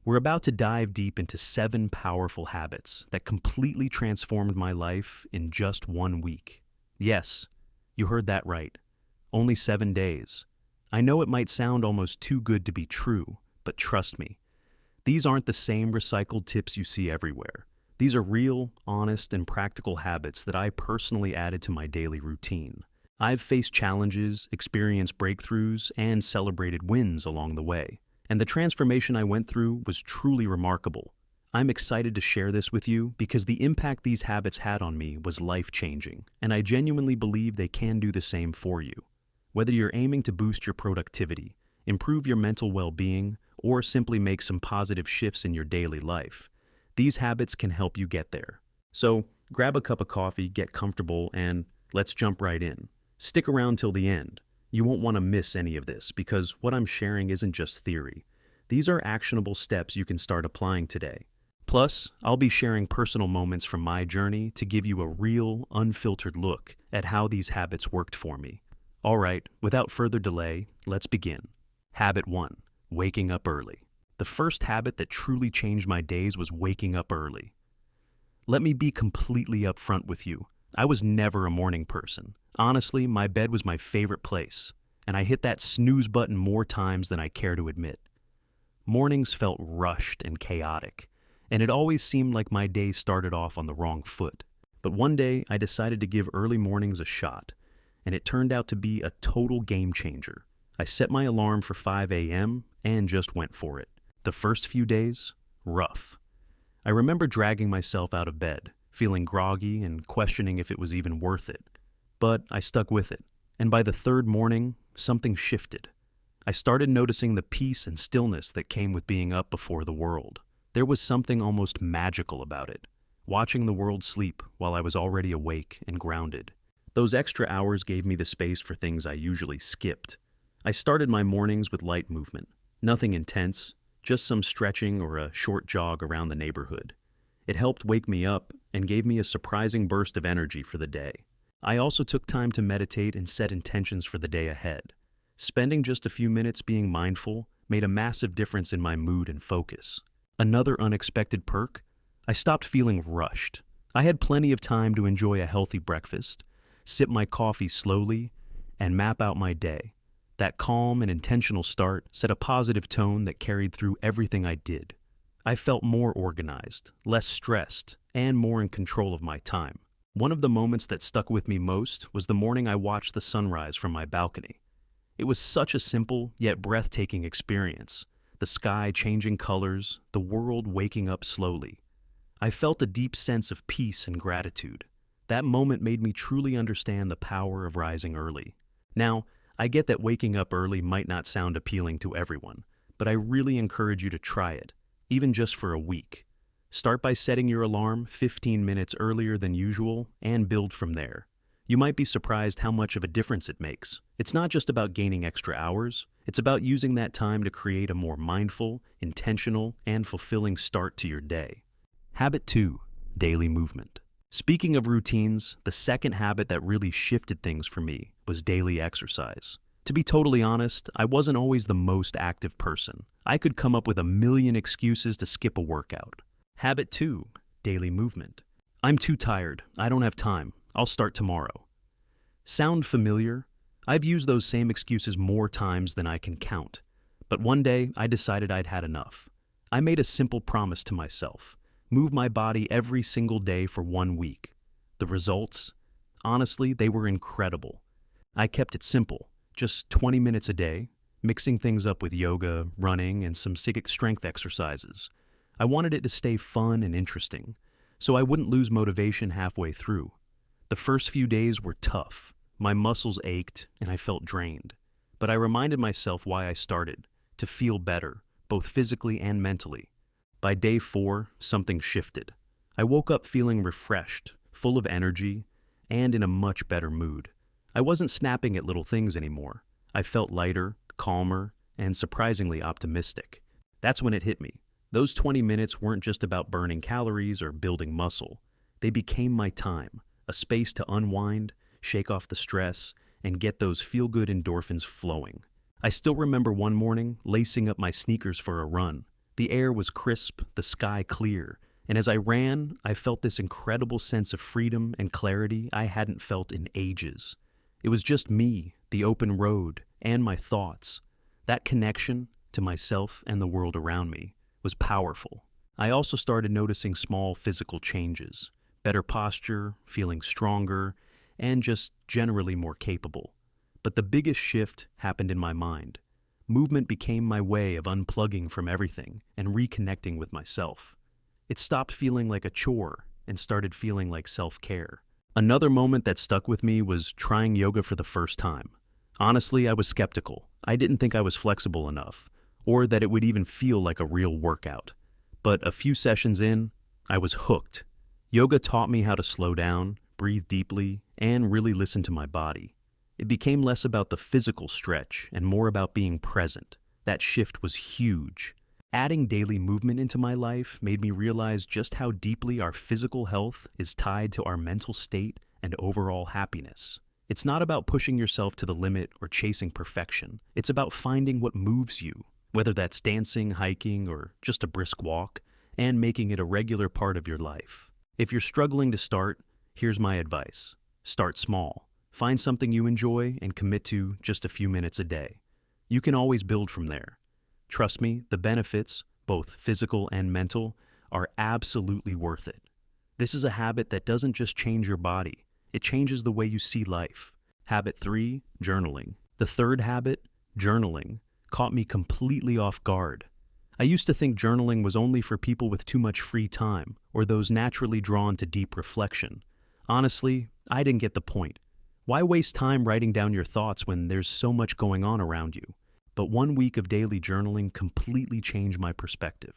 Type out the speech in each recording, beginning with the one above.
We're about to dive deep into 7 powerful habits that completely transformed my life in just 1 week. Yes, you heard that right. Only 7 days. I know it might sound almost too good to be true, but trust me, these aren't the same recycled tips you see everywhere. These are real, honest, and practical habits that I personally added to my daily routine. I've faced challenges, experienced breakthroughs, and celebrated wins along the way. And the transformation I went through was truly remarkable. I'm excited to share this with you because the impact these habits had on me was life-changing, and I genuinely believe they can do the same for you. Whether you're aiming to boost your productivity, improve your mental well-being, or simply make some positive shifts in your daily life, these habits can help you get there. So, grab a cup of coffee, get comfortable, and let's jump right in. Stick around till the end. You won't want to miss any of this because what I'm sharing isn't just theory. These are actionable steps you can start applying today. Plus, I'll be sharing personal moments from my journey to give you a real, unfiltered look at how these habits worked for me. All right, without further delay, let's begin. Habit 1. Waking up early. The first habit that truly changed my days was waking up early. Let me be completely upfront with you. I was never a morning person. Honestly, my bed was my favorite place, and I hit that snooze button more times than I care to admit. Mornings felt rushed and chaotic, and it always seemed like my day started off on the wrong foot. But one day, I decided to give early mornings a shot, and it turned out to be a total game changer. I set my alarm for 5 a.m. and just went for it. The first few days, rough. I remember dragging myself out of bed, feeling groggy and questioning if it was even worth it. But I stuck with it, and by the third morning, something shifted. I started noticing the peace and stillness that came with being up before the world. There was something almost magical about it, watching the world sleep while I was already awake and grounded. Those extra hours gave me the space for things I usually skipped. I started my mornings with light movement, nothing intense, just some stretching or a short jog around the neighborhood. It helped wake me up and gave me a surprising burst of energy for the day. I also took time to meditate and set intentions for the day ahead. Spending just a few minutes being mindful made a massive difference in my mood and focus. Another unexpected perk? I stopped feeling rushed. I had plenty of time to enjoy a healthy breakfast, sip my coffee slowly, and map out my day. That calm and intentional start set a positive tone that carried through everything I did. I felt more organized, less stressed, and more in control of my time. One of the moments that stuck with me most was the morning I watched the sunrise from my balcony. It was such a simple yet breathtaking experience. The sky changing colors, the world waking up slowly. I felt a deep sense of peace and gratitude. That moment made me truly understand the power of rising early. Now, I get that waking up early might not sound appealing to everyone, but I really encourage you to try it, even just for a week. Start by setting your alarm 15 minutes earlier than usual and build from there. You might be surprised how much of a difference it makes. It's not just about gaining extra hours, it's about using that time to create a more mindful, intentional, and fulfilling start to your day. Habit 2. Daily movement. Speaking of routines, the second habit that really shifted things for me was daily exercise. To be totally honest, I wasn't always the most active person. I could come up with a million excuses to skip a workout. Habit 2. Daily movement. I'm too tired. I don't have time. I'll start tomorrow. Sound familiar? I've used those same excuses more times than I can count. But one day, I decided I'd had enough. I made a simple promise to myself. Move my body every single day for 1 week. The results? Honestly, they were incredible. I kept it simple, just 20 minutes a day, mixing things up with yoga, running, and some strength exercises. I wanted it to stay fun and interesting, so I wouldn't lose motivation halfway through. The first few days were tough. My muscles ached and I felt drained. But I reminded myself why I started, to feel better, both physically and mentally. By day 4, something shifted. I woke up feeling refreshed, full of energy, and in a much better mood. I wasn't snapping at little things anymore. I felt lighter, calmer, and surprisingly optimistic. That's when it hit me. Those 20 minutes weren't just about burning calories or building muscle. They became my time, a space to unwind, shake off the stress, and get those feel-good endorphins flowing. I still remember one morning lacing up my sneakers for a run. The air was crisp, the sky clear, and as I ran, I felt this incredible sense of freedom and clarity I hadn't felt in ages. It was just me, the open road, and my thoughts. That connection to myself and the world around me was powerful. I also started noticing small physical changes, better posture, feeling stronger, and just generally more capable. But the biggest shift happened in my mind. Movement became my way of unplugging from everything and reconnecting with myself. It stopped feeling like a chore and started feeling like self-care. Another moment that stuck with me was trying yoga for the first time. Honestly, I was skeptical. I didn't think I was flexible enough, or that it would even feel like a real workout. But a few sessions in, I was hooked. Yoga taught me how to slow down, breathe deeply, and really listen to my body. It became less about the physical stretch and more about being present. That shift was huge. Adding daily movement into my life made me realize just how deeply our physical health is tied to our mental state and overall happiness. It's not about pushing yourself to the limit or chasing perfection. It's about finding what moves you, whether that's dancing, hiking, or just a brisk walk, and making it a regular part of your life. If you're struggling to start, here's my advice. Start small. Find something you enjoy and commit to just a few minutes a day. You can always build from there. Trust me, the benefits, both physical and mental, are absolutely worth it. This is a habit that doesn't just change your body, it changes the way you see life. Habit 3, journaling. The third habit, journaling, caught me completely off guard. I used to think journaling was only for people with too much free time or those naturally drawn to deep reflection. Honestly, I didn't get the point. Why waste time writing down your thoughts when there's so much going on around you? But 1 week of daily journaling completely changed my perspective,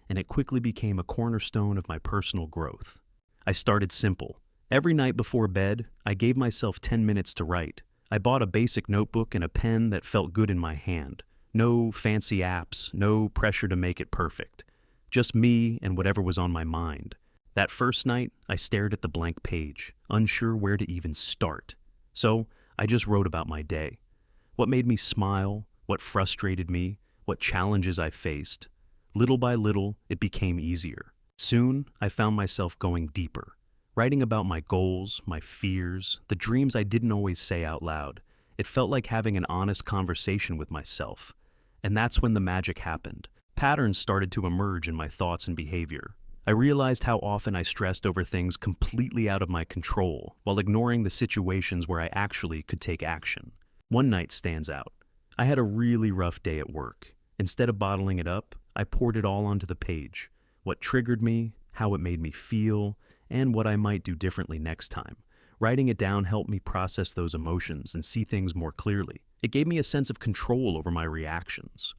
and it quickly became a cornerstone of my personal growth. I started simple. Every night before bed, I gave myself 10 minutes to write. I bought a basic notebook and a pen that felt good in my hand. No fancy apps, no pressure to make it perfect. Just me and whatever was on my mind. That first night, I stared at the blank page, unsure where to even start. So, I just wrote about my day. What made me smile, what frustrated me, what challenges I faced. Little by little, it became easier. Soon, I found myself going deeper, writing about my goals, my fears, the dreams I didn't always say out loud. It felt like having an honest conversation with myself. And that's when the magic happened. Patterns started to emerge in my thoughts and behavior. I realized how often I stressed over things completely out of my control, while ignoring the situations where I actually could take action. One night stands out. I had a really rough day at work. Instead of bottling it up, I poured it all onto the page. What triggered me, how it made me feel, and what I might do differently next time. Writing it down helped me process those emotions and see things more clearly. It gave me a sense of control over my reactions.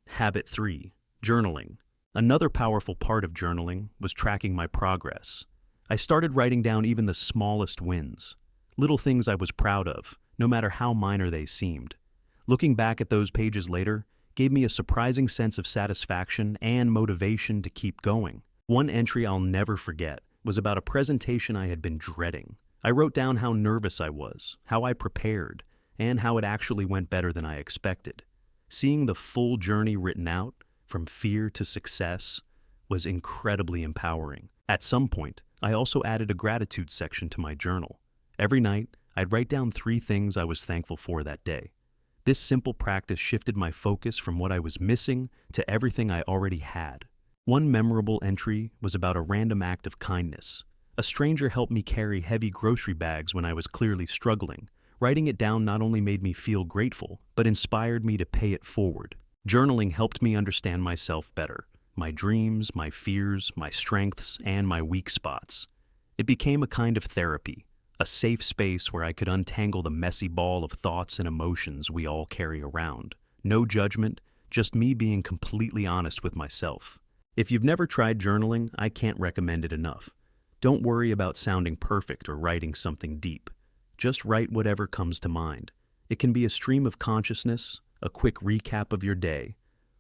Habit 3, journaling. Another powerful part of journaling was tracking my progress. I started writing down even the smallest wins, little things I was proud of, no matter how minor they seemed. Looking back at those pages later gave me a surprising sense of satisfaction and motivation to keep going. One entry I'll never forget was about a presentation I had been dreading. I wrote down how nervous I was, how I prepared, and how it actually went better than I expected. Seeing the full journey written out, from fear to success, was incredibly empowering. At some point, I also added a gratitude section to my journal. Every night, I'd write down 3 things I was thankful for that day. This simple practice shifted my focus from what I was missing to everything I already had. One memorable entry was about a random act of kindness. A stranger helped me carry heavy grocery bags when I was clearly struggling. Writing it down not only made me feel grateful, but inspired me to pay it forward. Journaling helped me understand myself better, my dreams, my fears, my strengths, and my weak spots. It became a kind of therapy, a safe space where I could untangle the messy ball of thoughts and emotions we all carry around. No judgment, just me being completely honest with myself. If you've never tried journaling, I can't recommend it enough. Don't worry about sounding perfect or writing something deep. Just write whatever comes to mind. It can be a stream of consciousness, a quick recap of your day,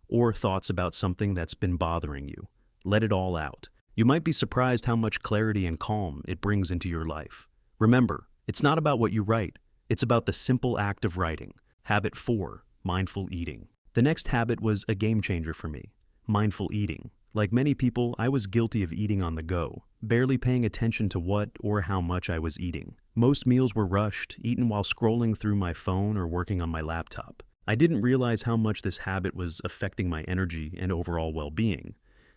or thoughts about something that's been bothering you. Let it all out. You might be surprised how much clarity and calm it brings into your life. Remember, it's not about what you write, it's about the simple act of writing. Habit 4, mindful eating. The next habit was a game changer for me. mindful eating. Like many people, I was guilty of eating on the go, barely paying attention to what or how much I was eating. Most meals were rushed, eaten while scrolling through my phone or working on my laptop. I didn't realize how much this habit was affecting my energy and overall well-being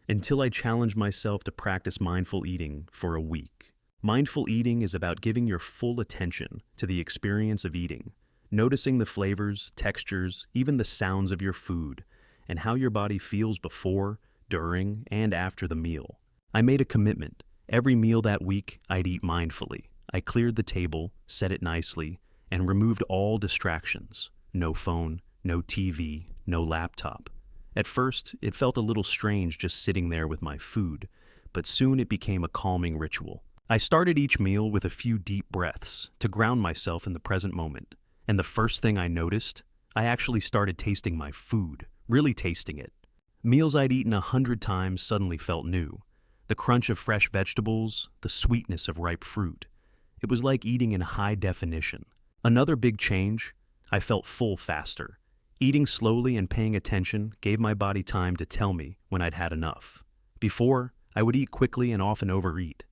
until I challenged myself to practice mindful eating for a week. Mindful eating is about giving your full attention to the experience of eating, noticing the flavors, textures, even the sounds of your food, and how your body feels before, during, and after the meal. I made a commitment. Every meal that week, I'd eat mindfully. I cleared the table, set it nicely, and removed all distractions. No phone, no TV, no laptop. At first, it felt a little strange just sitting there with my food, but soon it became a calming ritual. I started each meal with a few deep breaths to ground myself in the present moment. And the first thing I noticed, I actually started tasting my food, really tasting it. Meals I'd eaten 100 times suddenly felt new. The crunch of fresh vegetables, the sweetness of ripe fruit. It was like eating in high definition. Another big change, I felt full faster. Eating slowly and paying attention gave my body time to tell me when I'd had enough. Before, I would eat quickly and often overeat.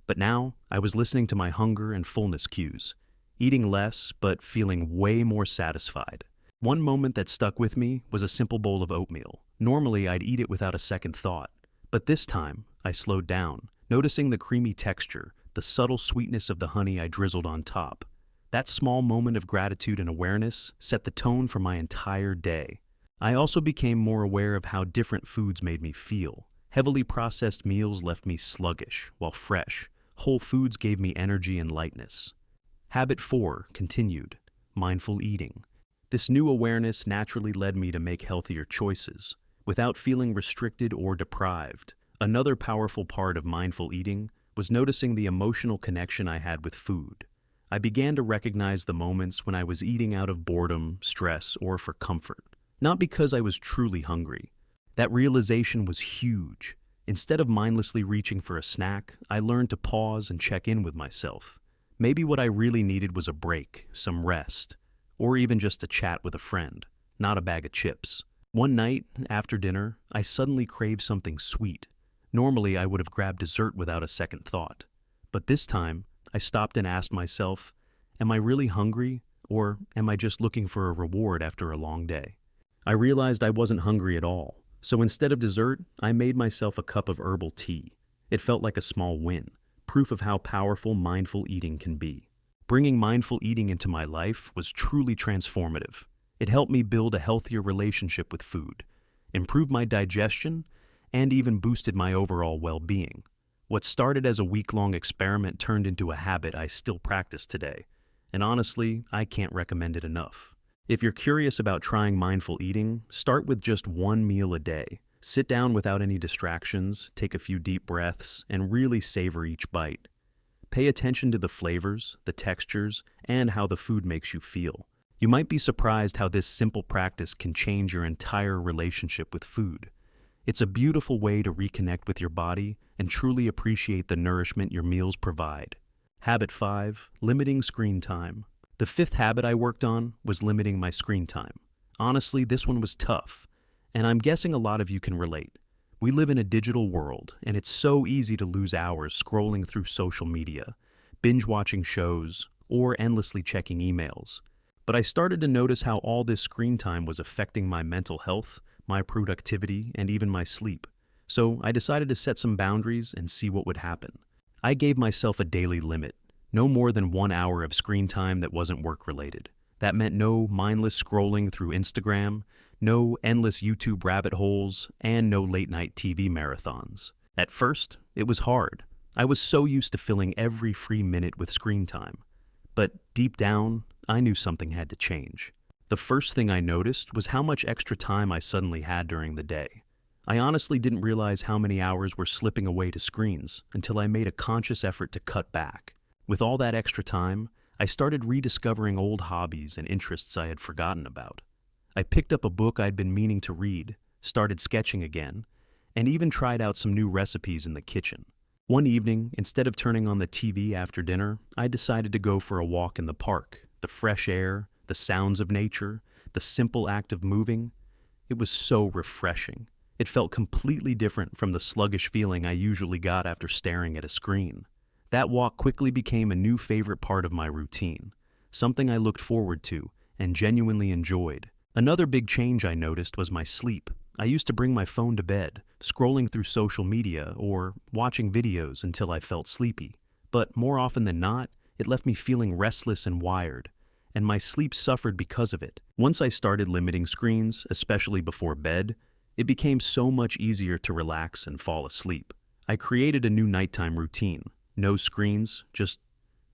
But now, I was listening to my hunger and fullness cues, eating less but feeling way more satisfied. One moment that stuck with me was a simple bowl of oatmeal. Normally, I'd eat it without a second thought. But this time, I slowed down, noticing the creamy texture, the subtle sweetness of the honey I drizzled on top. That small moment of gratitude and awareness set the tone for my entire day. I also became more aware of how different foods made me feel. Heavily processed meals left me sluggish, while fresh, whole foods gave me energy and lightness. Habit 4 continued, mindful eating. This new awareness naturally led me to make healthier choices, without feeling restricted or deprived. Another powerful part of mindful eating was noticing the emotional connection I had with food. I began to recognize the moments when I was eating out of boredom, stress, or for comfort, not because I was truly hungry. That realization was huge. Instead of mindlessly reaching for a snack, I learned to pause and check in with myself. Maybe what I really needed was a break, some rest, or even just a chat with a friend, not a bag of chips. One night, after dinner, I suddenly craved something sweet. Normally, I would have grabbed dessert without a second thought. But this time, I stopped and asked myself, am I really hungry, or am I just looking for a reward after a long day? I realized I wasn't hungry at all, so instead of dessert, I made myself a cup of herbal tea. It felt like a small win, proof of how powerful mindful eating can be. Bringing mindful eating into my life was truly transformative. It helped me build a healthier relationship with food, improved my digestion, and even boosted my overall well-being. What started as a week-long experiment turned into a habit I still practice today, and honestly, I can't recommend it enough. If you're curious about trying mindful eating, start with just one meal a day. Sit down without any distractions, take a few deep breaths, and really savor each bite. Pay attention to the flavors, the textures, and how the food makes you feel. You might be surprised how this simple practice can change your entire relationship with food. It's a beautiful way to reconnect with your body and truly appreciate the nourishment your meals provide. Habit 5, limiting screen time. The 5th habit I worked on was limiting my screen time. Honestly, this one was tough, and I'm guessing a lot of you can relate. We live in a digital world, and it's so easy to lose hours scrolling through social media, binge-watching shows, or endlessly checking emails. But I started to notice how all this screen time was affecting my mental health, my productivity, and even my sleep. So I decided to set some boundaries and see what would happen. I gave myself a daily limit, no more than 1 hour of screen time that wasn't work-related. That meant no mindless scrolling through Instagram, no endless YouTube rabbit holes, and no late-night TV marathons. At first, it was hard. I was so used to filling every free minute with screen time. But deep down, I knew something had to change. The first thing I noticed was how much extra time I suddenly had during the day. I honestly didn't realize how many hours were slipping away to screens until I made a conscious effort to cut back. With all that extra time, I started rediscovering old hobbies and interests I had forgotten about. I picked up a book I'd been meaning to read, started sketching again, and even tried out some new recipes in the kitchen. One evening, instead of turning on the TV after dinner, I decided to go for a walk in the park. The fresh air, the sounds of nature, the simple act of moving. It was so refreshing. It felt completely different from the sluggish feeling I usually got after staring at a screen. That walk quickly became a new favorite part of my routine, something I looked forward to and genuinely enjoyed. Another big change I noticed was my sleep. I used to bring my phone to bed, scrolling through social media or watching videos until I felt sleepy. But more often than not, it left me feeling restless and wired, and my sleep suffered because of it. Once I started limiting screens, especially before bed, it became so much easier to relax and fall asleep. I created a new nighttime routine. No screens, just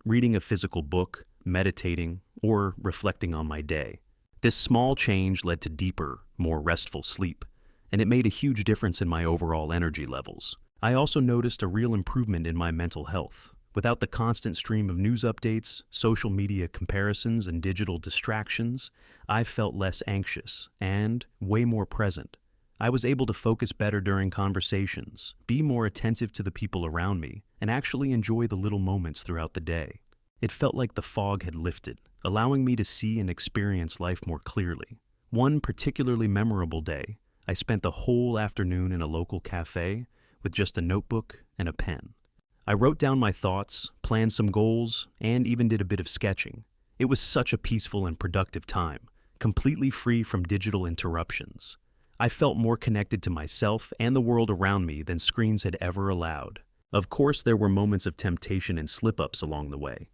reading a physical book, meditating, or reflecting on my day. This small change led to deeper, more restful sleep, and it made a huge difference in my overall energy levels. I also noticed a real improvement in my mental health. Without the constant stream of news updates, social media comparisons, and digital distractions, I felt less anxious and way more present. I was able to focus better during conversations, be more attentive to the people around me, and actually enjoy the little moments throughout the day. It felt like the fog had lifted, allowing me to see and experience life more clearly. One particularly memorable day, I spent the whole afternoon in a local cafe with just a notebook and a pen. I wrote down my thoughts, planned some goals, and even did a bit of sketching. It was such a peaceful and productive time, completely free from digital interruptions. I felt more connected to myself and the world around me than screens had ever allowed. Of course, there were moments of temptation and slip-ups along the way.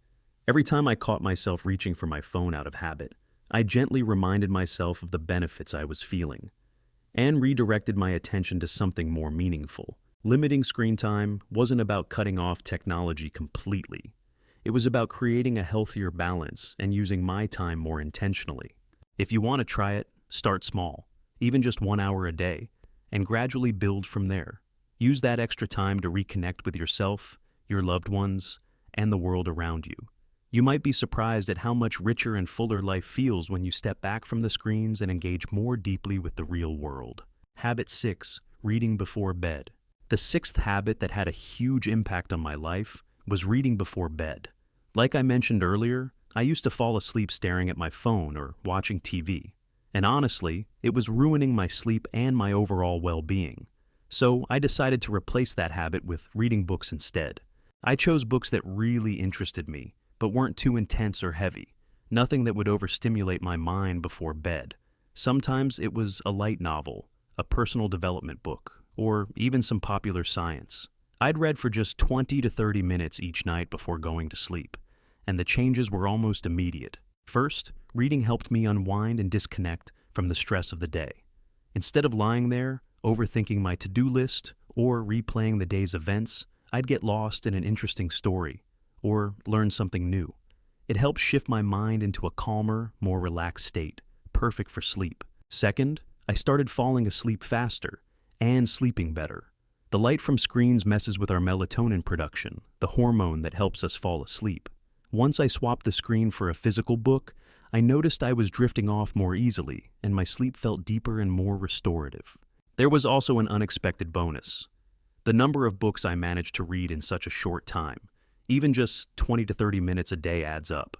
Every time I caught myself reaching for my phone out of habit, I gently reminded myself of the benefits I was feeling and redirected my attention to something more meaningful. Limiting screen time wasn't about cutting off technology completely. It was about creating a healthier balance and using my time more intentionally. If you want to try it, start small, even just 1 hour a day, and gradually build from there. Use that extra time to reconnect with yourself, your loved ones, and the world around you. You might be surprised at how much richer and fuller life feels when you step back from the screens and engage more deeply with the real world. Habit 6. Reading before bed. The sixth habit that had a huge impact on my life was reading before bed. Like I mentioned earlier, I used to fall asleep staring at my phone or watching TV. And honestly, it was ruining my sleep and my overall well-being. So I decided to replace that habit with reading books instead. I chose books that really interested me, but weren't too intense or heavy. Nothing that would overstimulate my mind before bed. Sometimes it was a light novel, a personal development book, or even some popular science. I'd read for just 20 to 30 minutes each night before going to sleep, and the changes were almost immediate. First, reading helped me unwind and disconnect from the stress of the day. Instead of lying there, overthinking my to-do list, or replaying the day's events, I'd get lost in an interesting story, or learn something new. It helped shift my mind into a calmer, more relaxed state, perfect for sleep. Second, I started falling asleep faster and sleeping better. The light from screens messes with our melatonin production, the hormone that helps us fall asleep. Once I swapped the screen for a physical book, I noticed I was drifting off more easily, and my sleep felt deeper and more restorative. There was also an unexpected bonus. The number of books I managed to read in such a short time. Even just 20 to 30 minutes a day adds up.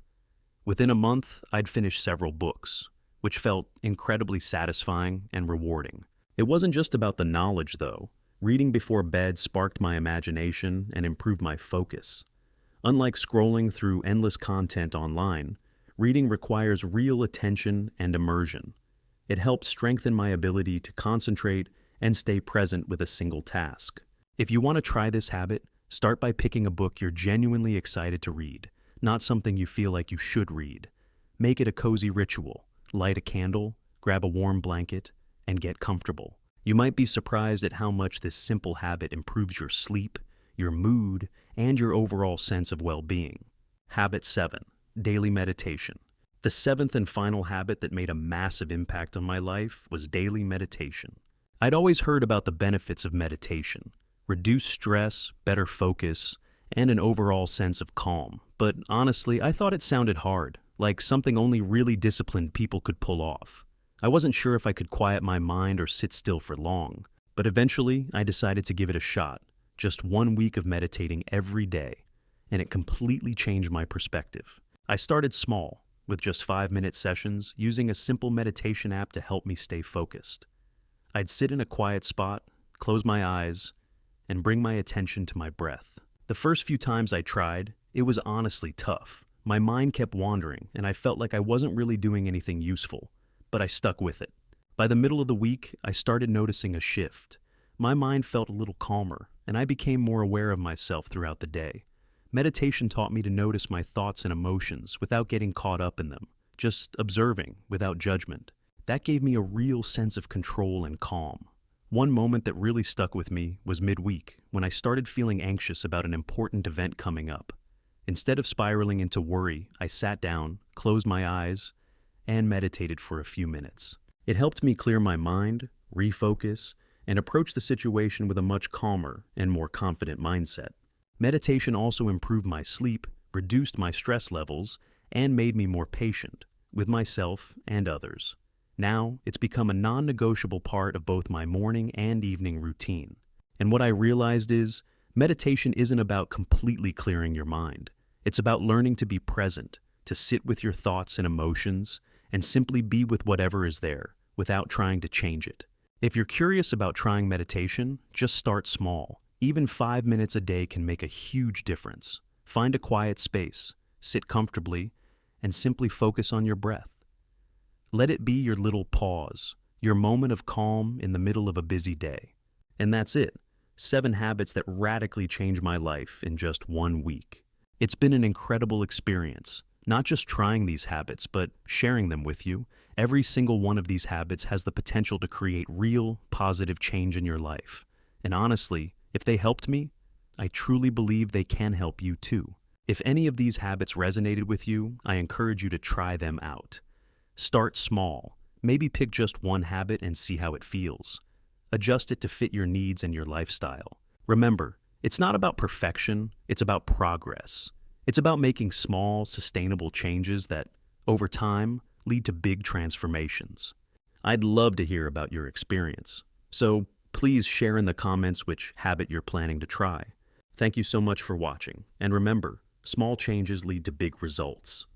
Within a month, I'd finished several books, which felt incredibly satisfying and rewarding. It wasn't just about the knowledge, though. Reading before bed sparked my imagination and improved my focus. Unlike scrolling through endless content online, reading requires real attention and immersion. It helps strengthen my ability to concentrate and stay present with a single task. If you want to try this habit, start by picking a book you're genuinely excited to read, not something you feel like you should read. Make it a cozy ritual. Light a candle, grab a warm blanket, and get comfortable. You might be surprised at how much this simple habit improves your sleep, your mood, and your overall sense of well-being. Habit 7. Daily meditation. The seventh and final habit that made a massive impact on my life was daily meditation. I'd always heard about the benefits of meditation: reduced stress, better focus, and an overall sense of calm. But honestly, I thought it sounded hard, like something only really disciplined people could pull off. I wasn't sure if I could quiet my mind or sit still for long, but eventually I decided to give it a shot. Just 1 week of meditating every day, and it completely changed my perspective. I started small, with just 5-minute sessions, using a simple meditation app to help me stay focused. I'd sit in a quiet spot, close my eyes, and bring my attention to my breath. The first few times I tried, it was honestly tough. My mind kept wandering, and I felt like I wasn't really doing anything useful, but I stuck with it. By the middle of the week, I started noticing a shift. My mind felt a little calmer, and I became more aware of myself throughout the day. Meditation taught me to notice my thoughts and emotions without getting caught up in them, just observing without judgment. That gave me a real sense of control and calm. One moment that really stuck with me was midweek, when I started feeling anxious about an important event coming up. Instead of spiraling into worry, I sat down, closed my eyes, and meditated for a few minutes. It helped me clear my mind, refocus, and approach the situation with a much calmer and more confident mindset. Meditation also improved my sleep, reduced my stress levels, and made me more patient with myself and others. Now, it's become a non-negotiable part of both my morning and evening routine. And what I realized is, meditation isn't about completely clearing your mind. It's about learning to be present, to sit with your thoughts and emotions, and simply be with whatever is there, without trying to change it. If you're curious about trying meditation, just start small. Even 5 minutes a day can make a huge difference. Find a quiet space, sit comfortably, and simply focus on your breath. Let it be your little pause, your moment of calm in the middle of a busy day. And that's it. 7 habits that radically changed my life in just 1 week. It's been an incredible experience, not just trying these habits, but sharing them with you. Every single one of these habits has the potential to create real, positive change in your life. And honestly, if they helped me, I truly believe they can help you too. If any of these habits resonated with you, I encourage you to try them out. Start small. Maybe pick just one habit and see how it feels. Adjust it to fit your needs and your lifestyle. Remember, it's not about perfection, it's about progress. It's about making small, sustainable changes that, over time, lead to big transformations. I'd love to hear about your experience. So please share in the comments which habit you're planning to try. Thank you so much for watching. And remember, small changes lead to big results.